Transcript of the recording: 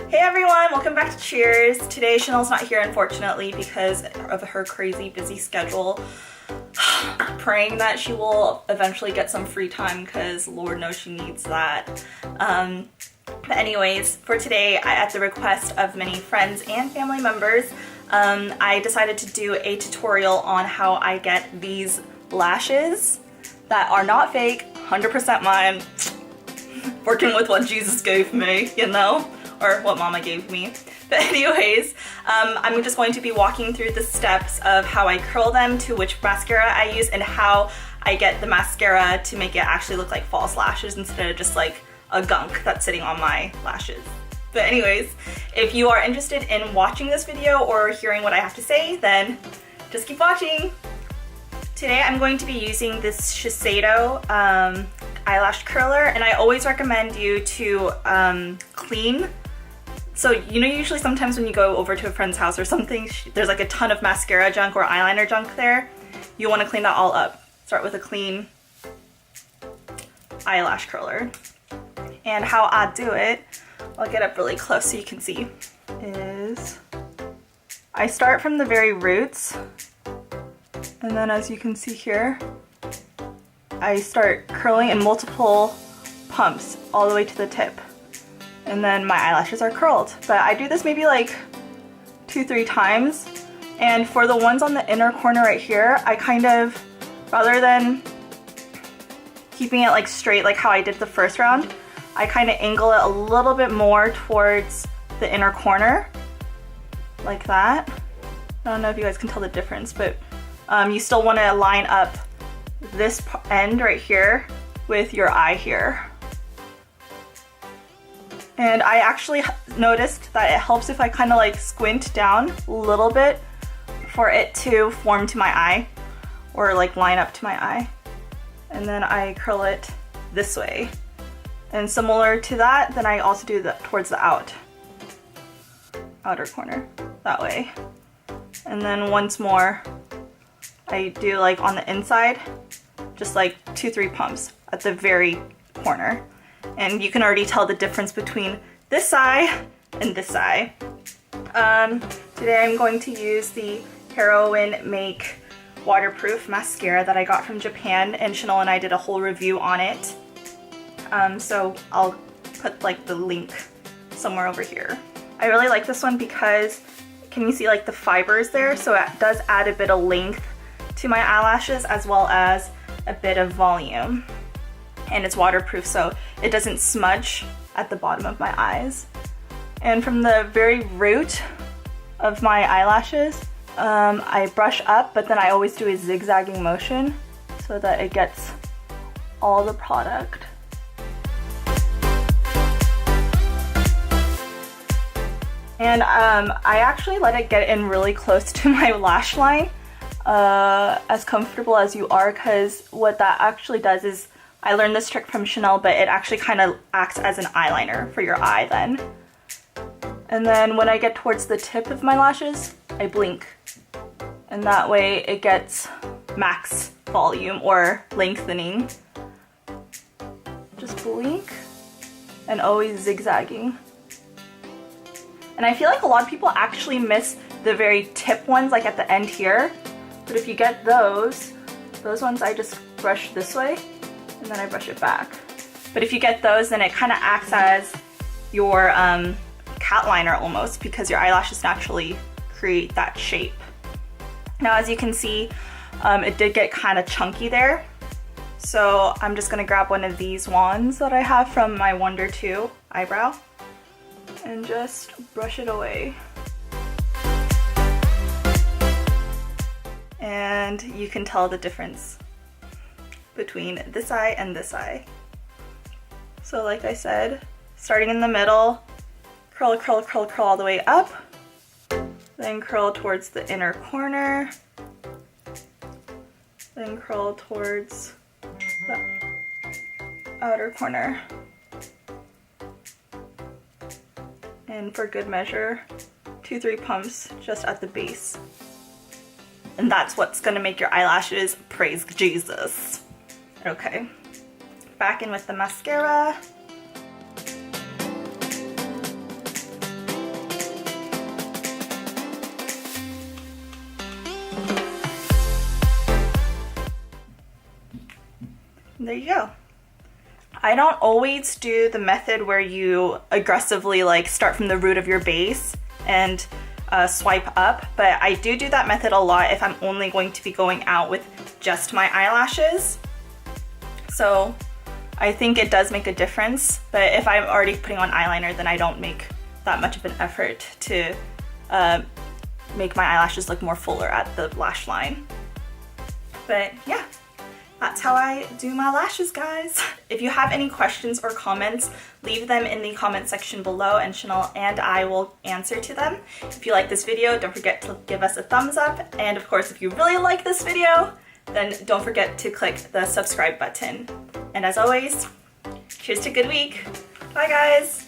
Hey everyone, welcome back to Cheers. Today Chanel's not here unfortunately because of her crazy busy schedule. Praying that she will eventually get some free time because Lord knows she needs that. But anyways, for today, at the request of many friends and family members, I decided to do a tutorial on how I get these lashes that are not fake, 100% mine, working with what Jesus gave me, you know, or what mama gave me. But anyways, I'm just going to be walking through the steps of how I curl them, to which mascara I use, and how I get the mascara to make it actually look like false lashes instead of just like a gunk that's sitting on my lashes. But anyways, if you are interested in watching this video or hearing what I have to say, then just keep watching. Today I'm going to be using this Shiseido eyelash curler, and I always recommend you to clean. So, you know, usually sometimes when you go over to a friend's house or something, there's like a ton of mascara junk or eyeliner junk there. You want to clean that all up. Start with a clean eyelash curler. And how I do it, I'll get up really close so you can see, is I start from the very roots, and then as you can see here, I start curling in multiple pumps all the way to the tip. And then my eyelashes are curled. But I do this maybe like 2-3 times. And for the ones on the inner corner right here, I kind of, rather than keeping it like straight like how I did the first round, I kind of angle it a little bit more towards the inner corner, like that. I don't know if you guys can tell the difference, but you still want to line up this end right here with your eye here. And I actually noticed that it helps if I kind of like squint down a little bit for it to form to my eye, or like line up to my eye. And then I curl it this way. And similar to that, then I also do that towards the outer corner, that way. And then once more, I do like on the inside, just like 2-3 pumps at the very corner. And you can already tell the difference between this eye and this eye. Today I'm going to use the Heroine Make waterproof mascara that I got from Japan, and Chanel and I did a whole review on it. So I'll put like the link somewhere over here. I really like this one because, can you see like the fibers there? So it does add a bit of length to my eyelashes as well as a bit of volume. And it's waterproof, so it doesn't smudge at the bottom of my eyes. And from the very root of my eyelashes, I brush up, but then I always do a zigzagging motion so that it gets all the product. And I actually let it get in really close to my lash line, as comfortable as you are, because what that actually does is, I learned this trick from Chanel, but it actually kind of acts as an eyeliner for your eye then. And then when I get towards the tip of my lashes, I blink. And that way it gets max volume or lengthening. Just blink and always zigzagging. And I feel like a lot of people actually miss the very tip ones, like at the end here. But if you get those ones I just brush this way, and then I brush it back. But if you get those, then it kind of acts as your cat liner almost, because your eyelashes naturally create that shape. Now as you can see, it did get kind of chunky there. So I'm just gonna grab one of these wands that I have from my Wonder 2 eyebrow and just brush it away. And you can tell the difference between this eye and this eye. So like I said, starting in the middle, curl, curl, curl, curl all the way up, then curl towards the inner corner, then curl towards the outer corner. And for good measure, 2-3 pumps just at the base. And that's what's gonna make your eyelashes praise Jesus. Okay, back in with the mascara. And there you go. I don't always do the method where you aggressively like start from the root of your base and swipe up, but I do that method a lot if I'm only going to be going out with just my eyelashes. So I think it does make a difference, but if I'm already putting on eyeliner, then I don't make that much of an effort to make my eyelashes look more fuller at the lash line. But yeah, that's how I do my lashes, guys. If you have any questions or comments, leave them in the comment section below and Chanel and I will answer to them. If you like this video, don't forget to give us a thumbs up. And of course, if you really like this video, then don't forget to click the subscribe button. And as always, cheers to a good week. Bye, guys.